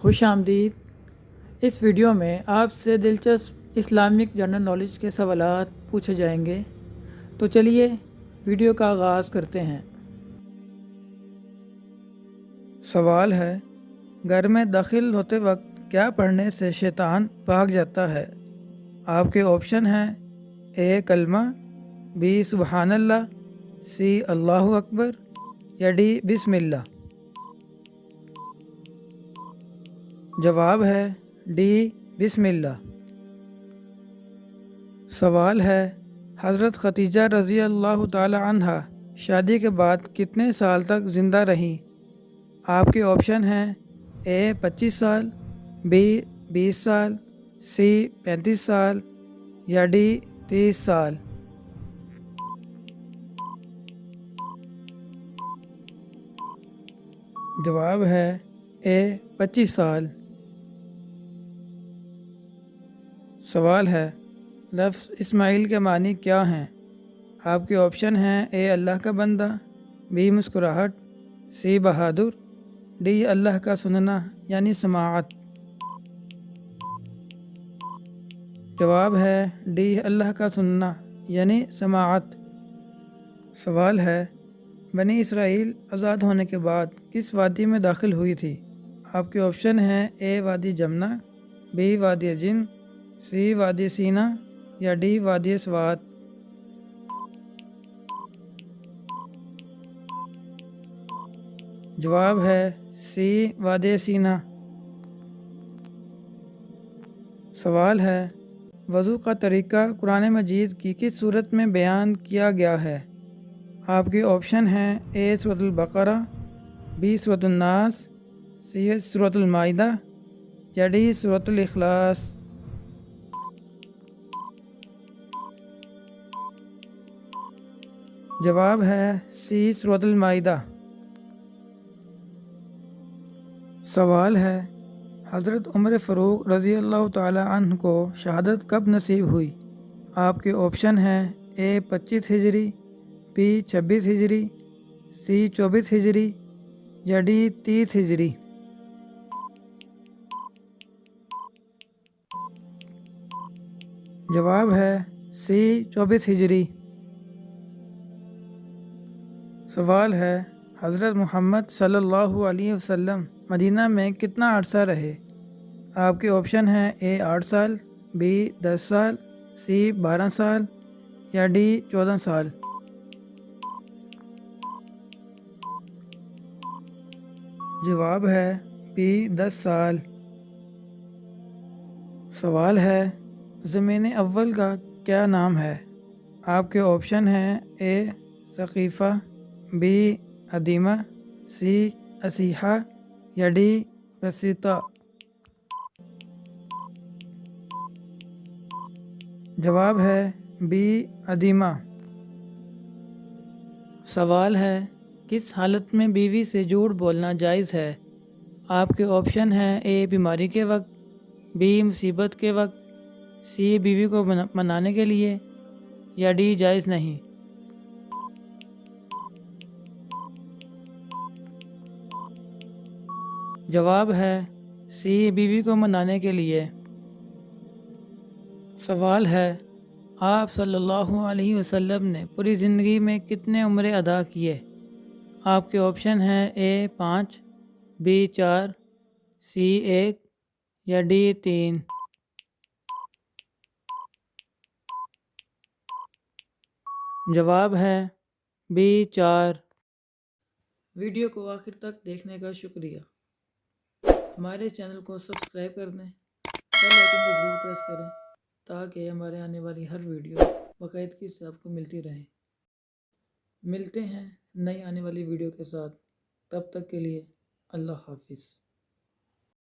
خوش آمدید۔ اس ویڈیو میں آپ سے دلچسپ اسلامک جنرل نالج کے سوالات پوچھے جائیں گے، تو چلیے ویڈیو کا آغاز کرتے ہیں۔ سوال ہے، گھر میں داخل ہوتے وقت کیا پڑھنے سے شیطان بھاگ جاتا ہے؟ آپ کے آپشن ہیں: اے کلمہ، بی سبحان اللہ، سی اللہ اکبر، یا ڈی بسم اللہ۔ جواب ہے ڈی بسم اللہ۔ سوال ہے، حضرت خدیجہ رضی اللہ تعالی عنہا شادی کے بعد کتنے سال تک زندہ رہیں؟ آپ کے آپشن ہیں: اے 25 سال، بی 20 سال، سی 35 سال، یا ڈی 30 سال۔ جواب ہے اے 25 سال۔ سوال ہے، لفظ اسماعیل کے معنی کیا ہیں؟ آپ کے آپشن ہیں: اے اللہ کا بندہ، بی مسکراہٹ، سی بہادر، ڈی اللہ کا سننا یعنی سماعت۔ جواب ہے ڈی اللہ کا سننا یعنی سماعت۔ سوال ہے، بنی اسرائیل آزاد ہونے کے بعد کس وادی میں داخل ہوئی تھی؟ آپ کے آپشن ہیں: اے وادی جمنا، بی وادی جن، سی وادی سینا، یا ڈی وادی سوات۔ جواب ہے سی وادی سینا۔ سوال ہے، وضو کا طریقہ قرآن مجید کی کس صورت میں بیان کیا گیا ہے؟ آپ کے آپشن ہیں: اے سورۃ البقرہ، بی سورۃ الناس، سی سورۃ المائدہ، یا ڈی سورۃ الاخلاص۔ جواب ہے سی سورۃ المائدہ۔ سوال ہے، حضرت عمر فاروق رضی اللہ تعالی عنہ کو شہادت کب نصیب ہوئی؟ آپ کے آپشن ہیں: اے 25 ہجری، بی 26 ہجری، سی 24 ہجری، یا ڈی 30 ہجری۔ جواب ہے سی 24 ہجری۔ سوال ہے، حضرت محمد صلی اللہ علیہ وسلم مدینہ میں کتنا عرصہ رہے؟ آپ کے آپشن ہیں: اے 8 سال، بی 10 سال، سی 12 سال، یا ڈی 14 سال۔ جواب ہے بی 10 سال۔ سوال ہے، زمین اول کا کیا نام ہے؟ آپ کے آپشن ہیں: اے ثقیفہ، بی ادیمہ، سی اسیحہ، یا ڈی بسیطہ۔ جواب ہے بی ادیمہ۔ سوال ہے، کس حالت میں بیوی سے جھوٹ بولنا جائز ہے؟ آپ کے آپشن ہیں: اے بیماری کے وقت، بی مصیبت کے وقت، سی بیوی کو منانے کے لیے، یا ڈی جائز نہیں۔ جواب ہے سی بیوی کو منانے کے لیے۔ سوال ہے، آپ صلی اللہ علیہ وسلم نے پوری زندگی میں کتنے عمرے ادا کیے؟ آپ کے آپشن ہیں: اے 5، بی 4، سی 1، یا ڈی 3۔ جواب ہے بی 4۔ ویڈیو کو آخر تک دیکھنے کا شکریہ۔ ہمارے چینل کو سبسکرائب کر دیں، بیل آئیکن کو ضرور پریس کریں تاکہ ہمارے آنے والی ہر ویڈیو باقاعدگی سے آپ کو ملتی رہے۔ ملتے ہیں نئی آنے والی ویڈیو کے ساتھ، تب تک کے لیے اللہ حافظ۔